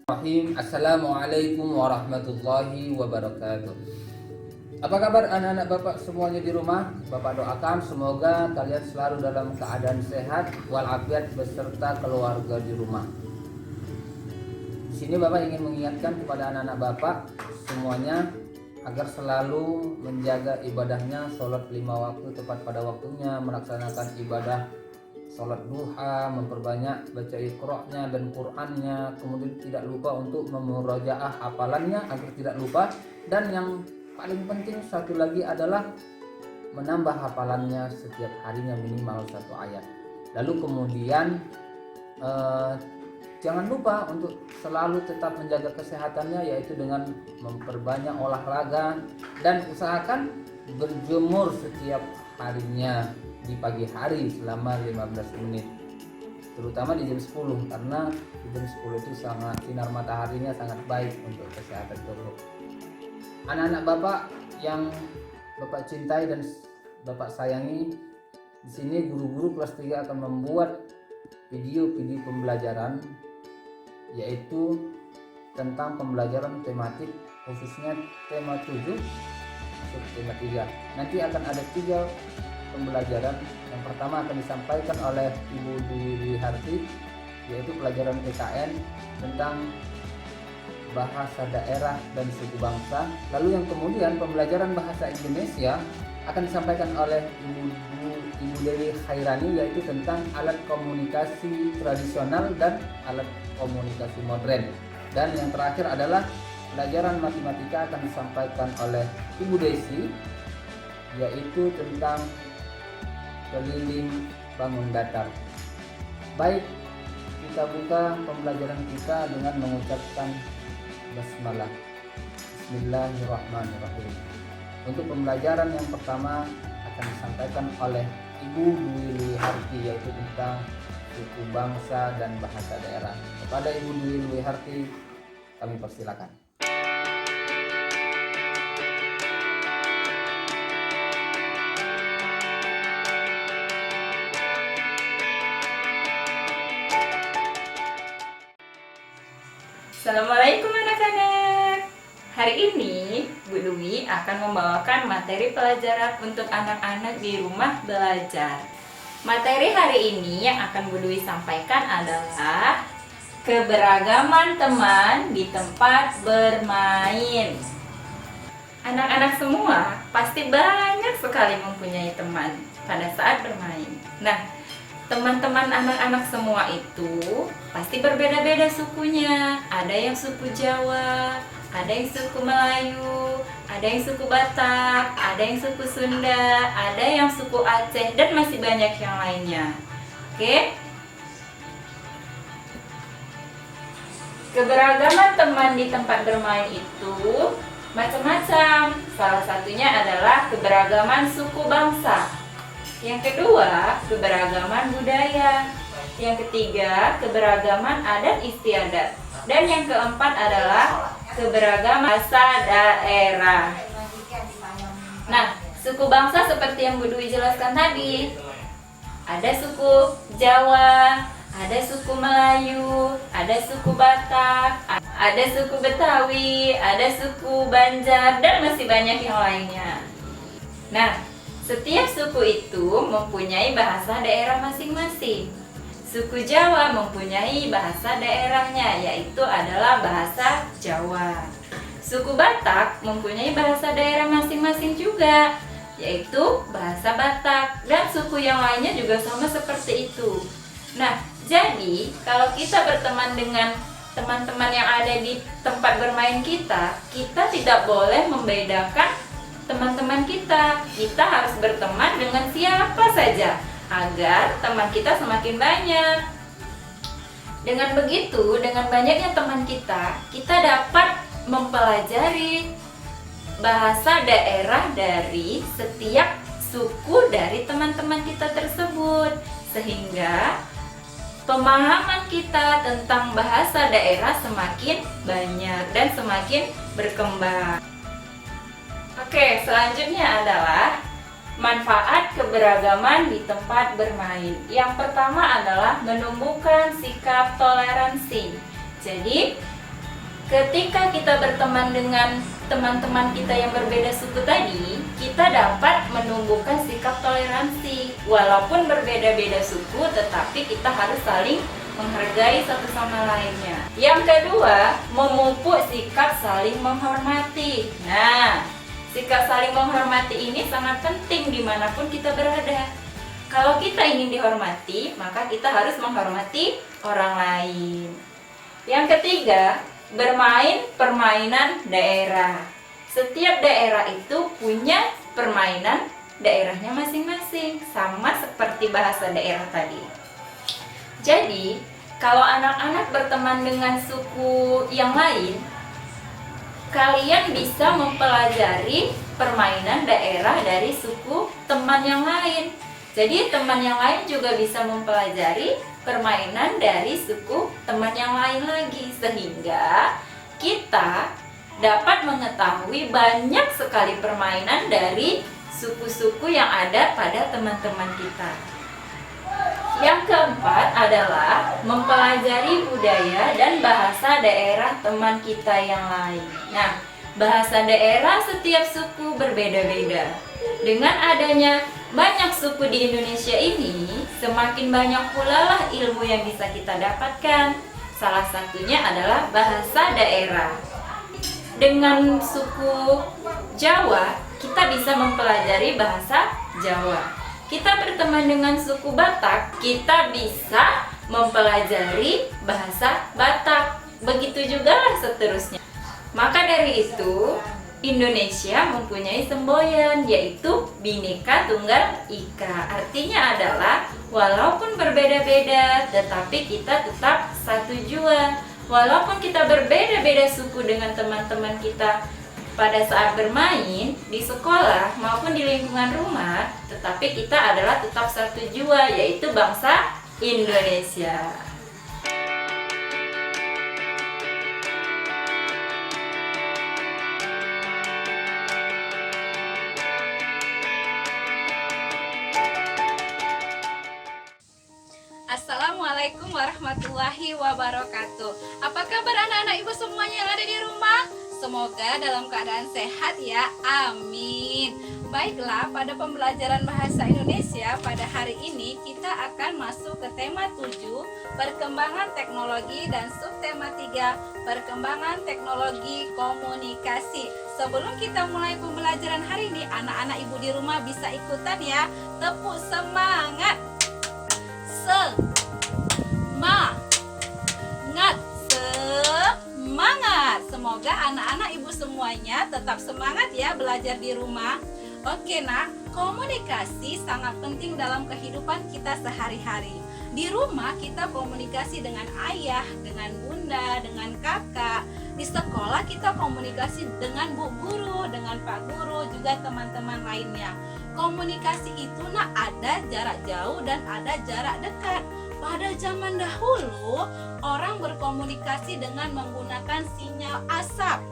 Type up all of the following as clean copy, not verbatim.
Assalamualaikum warahmatullahi wabarakatuh. Apa kabar anak-anak Bapak semuanya di rumah? Bapak doakan semoga kalian selalu dalam keadaan sehat walafiat beserta keluarga di rumah. Di sini Bapak ingin mengingatkan kepada anak-anak Bapak semuanya agar selalu menjaga ibadahnya, sholat 5 waktu tepat pada waktunya, melaksanakan ibadah sholat duha, memperbanyak baca Iqra-nya dan Qur'annya, kemudian tidak lupa untuk memurajaah hafalannya agar tidak lupa, dan yang paling penting satu lagi adalah menambah hafalannya setiap harinya minimal 1 ayat. Lalu kemudian jangan lupa untuk selalu tetap menjaga kesehatannya, yaitu dengan memperbanyak olahraga dan usahakan berjemur setiap harinya di pagi hari selama 15 menit, terutama di jam 10, karena di jam 10 itu sangat sinar mataharinya sangat baik untuk kesehatan tubuh. Anak-anak Bapak yang Bapak cintai dan Bapak sayangi, di sini guru-guru kelas 3 akan membuat video-video pembelajaran, yaitu tentang pembelajaran tematik, khususnya tema 7 masuk tema 3. Nanti akan ada 3 pembelajaran. Yang pertama akan disampaikan oleh Ibu Dwi Harti, yaitu pelajaran PKN tentang bahasa daerah dan suku bangsa. Lalu yang kemudian pembelajaran bahasa Indonesia akan disampaikan oleh Ibu Dewi Khairani, yaitu tentang alat komunikasi tradisional dan alat komunikasi modern. Dan yang terakhir adalah pelajaran matematika akan disampaikan oleh Ibu Desi, yaitu tentang keliling bangun datar. Baik, kita buka pembelajaran kita dengan mengucapkan basmalah. Bismillahirrahmanirrahim. Untuk pembelajaran yang pertama akan disampaikan oleh Ibu Dwi Harti, yaitu tentang suku bangsa dan bahasa daerah. Kepada Ibu Dwi Harti kami persilakan. Assalamualaikum anak-anak. Hari ini Bu Dwi akan membawakan materi pelajaran untuk anak-anak di rumah belajar. Materi hari ini yang akan Bu Dwi sampaikan adalah keberagaman teman di tempat bermain. Anak-anak semua pasti banyak sekali mempunyai teman pada saat bermain. Nah, teman-teman anak-anak semua itu pasti berbeda-beda sukunya. Ada yang suku Jawa, ada yang suku Melayu, ada yang suku Batak, ada yang suku Sunda, ada yang suku Aceh, dan masih banyak yang lainnya. Oke? Keberagaman teman di tempat bermain itu macam-macam. Salah satunya adalah keberagaman suku bangsa. Yang kedua, keberagaman budaya. Yang ketiga, keberagaman adat istiadat. Dan yang keempat adalah keberagaman bahasa daerah. Nah, suku bangsa seperti yang Bu Dwi jelaskan tadi. Ada suku Jawa, ada suku Melayu, ada suku Batak, ada suku Betawi, ada suku Banjar, dan masih banyak yang lainnya. Nah, setiap suku itu mempunyai bahasa daerah masing-masing. Suku Jawa mempunyai bahasa daerahnya, yaitu adalah bahasa Jawa. Suku Batak mempunyai bahasa daerah masing-masing juga, yaitu bahasa Batak. Dan suku yang lainnya juga sama seperti itu. Nah, jadi kalau kita berteman dengan teman-teman yang ada di tempat bermain kita tidak boleh membedakan teman-teman kita. Kita harus berteman dengan siapa saja agar teman kita semakin banyak. Dengan begitu, dengan banyaknya teman kita dapat mempelajari bahasa daerah dari setiap suku dari teman-teman kita tersebut, sehingga pemahaman kita tentang bahasa daerah semakin banyak dan semakin berkembang. Oke, selanjutnya adalah manfaat keberagaman di tempat bermain. Yang pertama adalah menumbuhkan sikap toleransi. Jadi, Ketika kita berteman dengan teman-teman kita yang berbeda suku tadi, kita dapat menumbuhkan sikap toleransi. Walaupun berbeda-beda suku, tetapi kita harus saling menghargai satu sama lainnya. Yang kedua, memupuk sikap saling menghormati. Nah, sikap saling menghormati ini sangat penting dimanapun kita berada. Kalau kita ingin dihormati, maka kita harus menghormati orang lain. Yang ketiga, bermain permainan daerah. Setiap daerah itu punya permainan daerahnya masing-masing, sama seperti bahasa daerah tadi. Jadi, kalau anak-anak berteman dengan suku yang lain, kalian bisa mempelajari permainan daerah dari suku teman yang lain. Jadi, teman yang lain juga bisa mempelajari permainan dari suku teman yang lain lagi, sehingga kita dapat mengetahui banyak sekali permainan dari suku-suku yang ada pada teman-teman kita. Yang keempat adalah mempelajari budaya dan bahasa daerah teman kita yang lain. Nah, bahasa daerah setiap suku berbeda-beda. Dengan adanya banyak suku di Indonesia ini, semakin banyak pula lah ilmu yang bisa kita dapatkan. Salah satunya adalah bahasa daerah. Dengan suku Jawa, kita bisa mempelajari bahasa Jawa. Kita berteman dengan suku Batak, kita bisa mempelajari bahasa Batak. Begitu juga lah seterusnya. Maka dari itu, Indonesia mempunyai semboyan, yaitu Bhinneka Tunggal Ika. Artinya adalah walaupun berbeda-beda, tetapi kita tetap satu jua. Walaupun kita berbeda-beda suku dengan teman-teman kita pada saat bermain di sekolah maupun di lingkungan rumah, tetapi kita adalah tetap satu jua, yaitu bangsa Indonesia. Assalamualaikum warahmatullahi wabarakatuh. Apa kabar anak-anak ibu semuanya yang ada di rumah? Semoga dalam keadaan sehat ya, amin. Baiklah, pada pembelajaran bahasa Indonesia pada hari ini kita akan masuk ke tema 7, perkembangan teknologi, dan subtema 3, perkembangan teknologi komunikasi. Sebelum kita mulai pembelajaran hari ini, anak-anak ibu di rumah bisa ikutan ya. Tepuk semangat. Semangat. Semoga anak-anak ibu semuanya tetap semangat ya belajar di rumah. Oke nak, komunikasi sangat penting dalam kehidupan kita sehari-hari. Di rumah kita komunikasi dengan ayah, dengan bunda, dengan kakak. Di sekolah kita komunikasi dengan bu guru, dengan pak guru, juga teman-teman lainnya. Komunikasi itu nak ada jarak jauh dan ada jarak dekat. Pada zaman dahulu, orang berkomunikasi dengan menggunakan sinyal asap.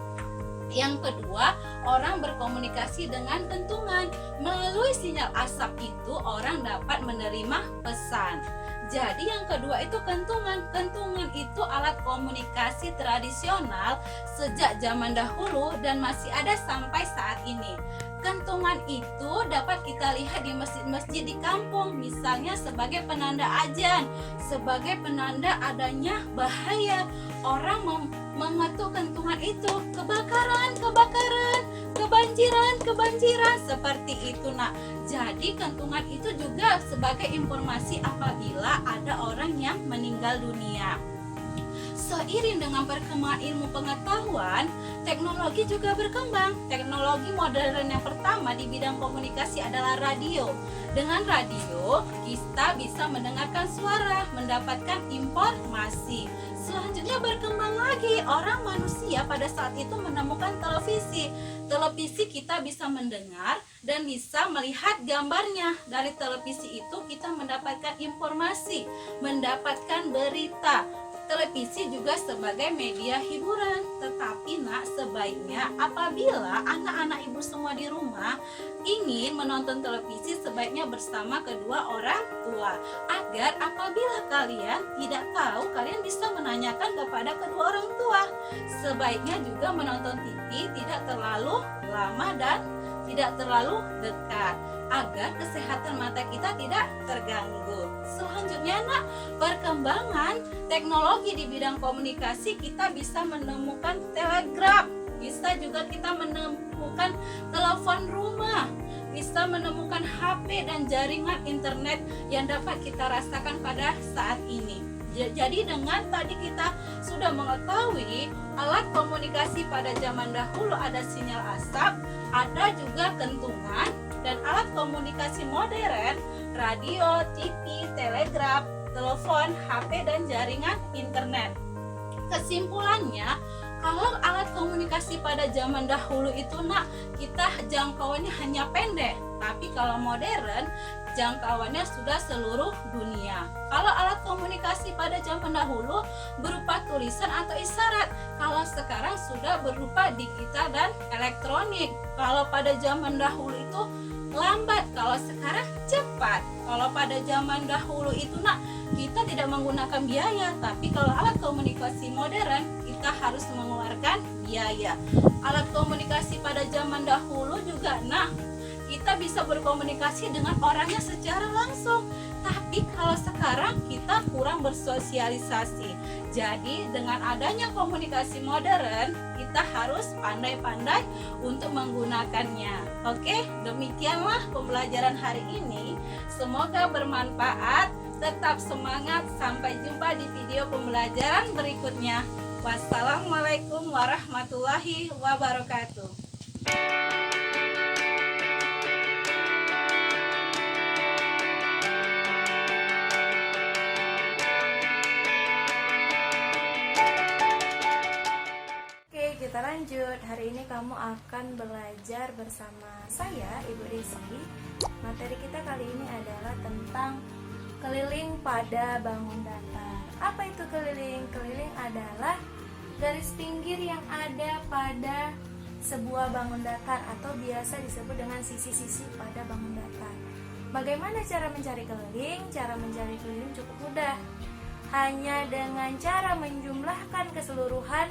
Yang kedua, orang berkomunikasi dengan kentungan. Melalui sinyal asap itu, orang dapat menerima pesan. Jadi yang kedua itu kentungan. Kentungan itu alat komunikasi tradisional sejak zaman dahulu dan masih ada sampai saat ini. Kentungan itu dapat kita lihat di masjid-masjid di kampung, misalnya sebagai penanda azan, sebagai penanda adanya bahaya. Orang mengetuk kentungan itu, kebakaran, kebanjiran, seperti itu nak. Jadi kentungan itu juga sebagai informasi apabila ada orang yang meninggal dunia. Seiring dengan perkembangan ilmu pengetahuan, teknologi juga berkembang. Teknologi modern yang pertama di bidang komunikasi adalah radio. Dengan radio, kita bisa mendengarkan suara, mendapatkan informasi. Selanjutnya berkembang lagi, orang manusia pada saat itu menemukan televisi. Televisi kita bisa mendengar dan bisa melihat gambarnya. Dari televisi itu kita mendapatkan informasi, mendapatkan berita. televisi juga sebagai media hiburan. Tetapi nak, sebaiknya apabila anak-anak ibu semua di rumah ingin menonton televisi, sebaiknya bersama kedua orang tua, agar apabila kalian tidak tahu, kalian bisa menanyakan kepada kedua orang tua. Sebaiknya juga menonton TV tidak terlalu lama dan tidak terlalu dekat, agar kesehatan mata kita tidak terganggu. Selanjutnya nak, perkembangan teknologi di bidang komunikasi, kita bisa menemukan telegraf, bisa juga kita menemukan telepon rumah, bisa menemukan HP dan jaringan internet yang dapat kita rasakan pada saat ini. Jadi dengan tadi kita sudah mengetahui alat komunikasi pada zaman dahulu ada sinyal asap, ada juga kentungan, dan alat komunikasi modern, radio, TV, telegraf, telepon, HP, dan jaringan internet. Kesimpulannya, kalau alat komunikasi pada zaman dahulu itu nak, kita jangkauannya hanya pendek, tapi kalau modern jangkauannya sudah seluruh dunia. Kalau alat komunikasi pada zaman dahulu berupa tulisan atau isyarat, kalau sekarang sudah berupa digital dan elektronik. Kalau pada zaman dahulu itu lambat, kalau sekarang cepat. Kalau pada zaman dahulu itu nak, kita tidak menggunakan biaya, tapi kalau alat komunikasi modern kita harus mengeluarkan biaya. Alat komunikasi pada zaman dahulu juga nak, kita bisa berkomunikasi dengan orangnya secara langsung. Tapi kalau sekarang kita kurang bersosialisasi. Jadi dengan adanya komunikasi modern, kita harus pandai-pandai untuk menggunakannya. Oke, demikianlah pembelajaran hari ini. Semoga bermanfaat. Tetap semangat. Sampai jumpa di video pembelajaran berikutnya. Wassalamualaikum warahmatullahi wabarakatuh. Kita lanjut. Hari ini kamu akan belajar bersama saya, Ibu Rizky. Materi kita kali ini adalah tentang keliling pada bangun datar. Apa itu keliling? Keliling adalah garis pinggir yang ada pada sebuah bangun datar atau biasa disebut dengan sisi-sisi pada bangun datar. Bagaimana cara mencari keliling? Cara mencari keliling cukup mudah. Hanya dengan cara menjumlahkan keseluruhan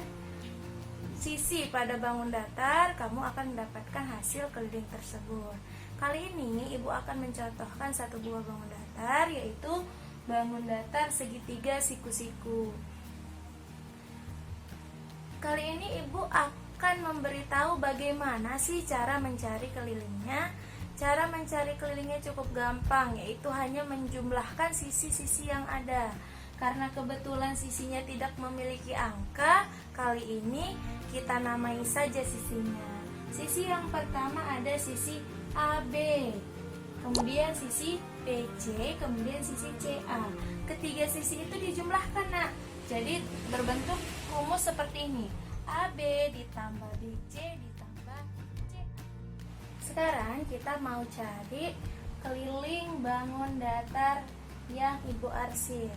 sisi pada bangun datar, kamu akan mendapatkan hasil keliling tersebut. Kali ini ibu akan mencontohkan satu buah bangun datar, yaitu bangun datar segitiga siku-siku. Kali ini ibu akan memberitahu bagaimana sih cara mencari kelilingnya. Cara mencari kelilingnya cukup gampang, yaitu hanya menjumlahkan sisi-sisi yang ada. Karena kebetulan sisinya tidak memiliki angka, kali ini kita namai saja sisinya. Sisi yang pertama ada sisi AB, kemudian sisi BC, kemudian sisi CA. Ketiga sisi itu dijumlahkan nak, jadi berbentuk rumus seperti ini: AB ditambah BC ditambah CA. Sekarang kita mau cari keliling bangun datar yang ibu arsip.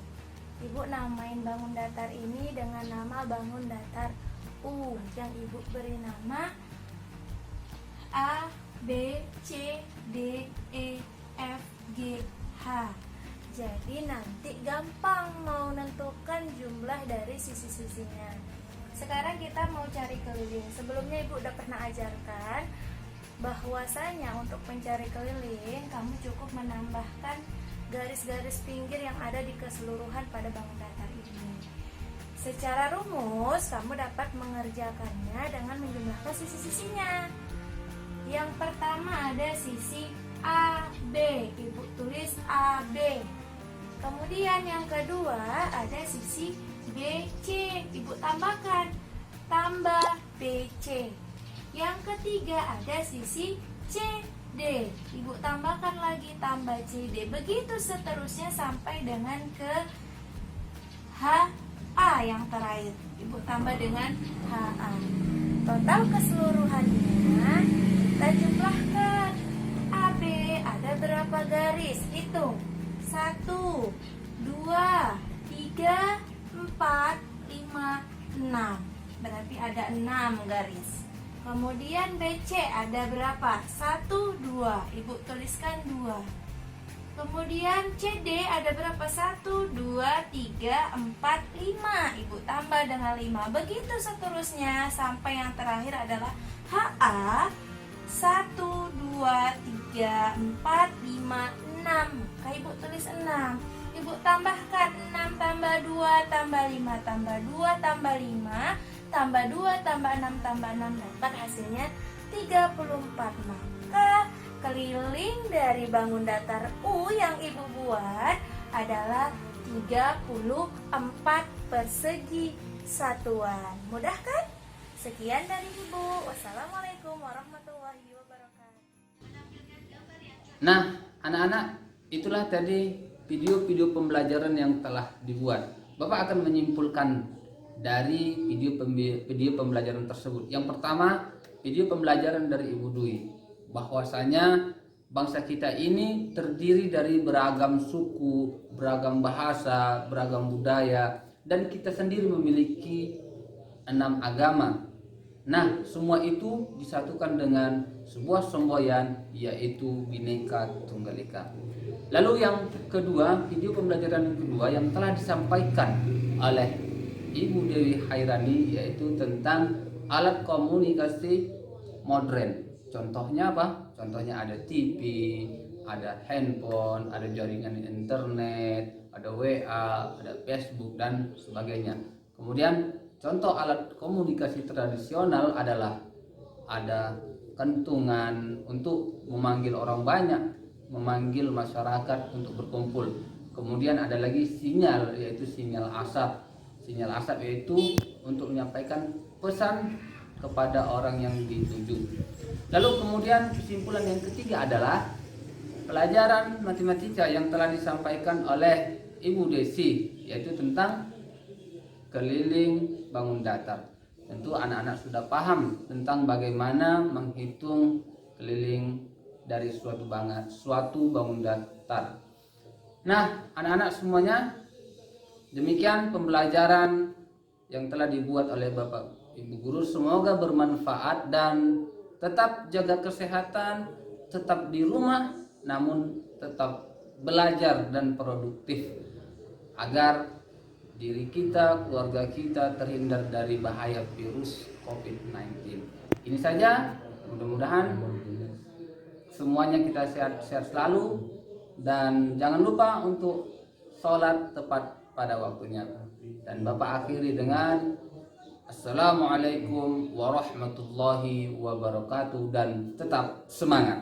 Ibu namain bangun datar ini dengan nama bangun datar U, yang ibu beri nama A, B, C, D, E, F, G, H. Jadi nanti gampang mau menentukan jumlah dari sisi-sisinya. Sekarang kita mau cari keliling. Sebelumnya ibu udah pernah ajarkan bahwasanya untuk mencari keliling kamu cukup menambahkan garis-garis pinggir yang ada di keseluruhan pada bangun datar ini. Secara rumus kamu dapat mengerjakannya dengan menjumlahkan sisi-sisinya. Yang pertama ada sisi AB, ibu tulis AB. Kemudian yang kedua ada sisi BC, ibu tambahkan tambah BC. Yang ketiga ada sisi CD, ibu tambahkan lagi tambah CD. Begitu seterusnya sampai dengan ke HA yang terakhir, ibu tambah dengan HA. Total keseluruhannya kita jumlahkan. AB ada berapa garis? Hitung. 1, 2, 3, 4, 4, 5, 6. Berarti ada 6 garis. Kemudian BC ada berapa? 1, 2. Ibu tuliskan 2. Kemudian CD ada berapa? 1, 2, 3, 4, 5. Ibu tambah dengan 5. Begitu seterusnya sampai yang terakhir adalah HA. 1, 2, 3, 4, 5, 6. Maka ibu tulis 6. Ibu tambahkan 6 tambah 2 tambah 5 tambah 2 tambah 5 tambah 2 tambah 6 tambah 6 dapat hasilnya 34. Maka keliling dari bangun datar U yang ibu buat adalah 34 persegi satuan. Mudah kan? Sekian dari ibu. Wassalamualaikum warahmatullahi wabarakatuh. Nah, anak-anak, itulah tadi video-video pembelajaran yang telah dibuat. Bapak akan menyimpulkan dari video pembelajaran tersebut. Yang pertama, video pembelajaran dari Ibu Dwi, bahwasanya bangsa kita ini terdiri dari beragam suku, beragam bahasa, beragam budaya, dan kita sendiri memiliki 6 agama. Nah, semua itu disatukan dengan sebuah semboyan, yaitu Bhinneka Tunggal Ika. Lalu yang kedua, video pembelajaran yang kedua yang telah disampaikan oleh Ibu Dewi Hairani, yaitu tentang alat komunikasi modern. Contohnya apa? Contohnya ada TV, ada handphone, ada jaringan internet, ada WA, ada Facebook, dan sebagainya. Kemudian contoh alat komunikasi tradisional adalah ada kentungan untuk memanggil orang banyak, memanggil masyarakat untuk berkumpul. Kemudian ada lagi sinyal, yaitu sinyal asap. Sinyal asap yaitu untuk menyampaikan pesan kepada orang yang dituju. Lalu kemudian kesimpulan yang ketiga adalah pelajaran matematika yang telah disampaikan oleh Ibu Desi, yaitu tentang keliling bangun datar. Tentu anak-anak sudah paham tentang bagaimana menghitung keliling dari suatu bangun datar. Nah, anak-anak semuanya, demikian pembelajaran yang telah dibuat oleh Bapak Ibu Guru. Semoga bermanfaat dan tetap jaga kesehatan, tetap di rumah, namun tetap belajar dan produktif agar diri kita, keluarga kita terhindar dari bahaya virus COVID-19. Ini saja, mudah-mudahan semuanya kita sehat-sehat selalu, dan jangan lupa untuk sholat tepat pada waktunya. Dan Bapak akhiri dengan Assalamualaikum warahmatullahi wabarakatuh, dan tetap semangat.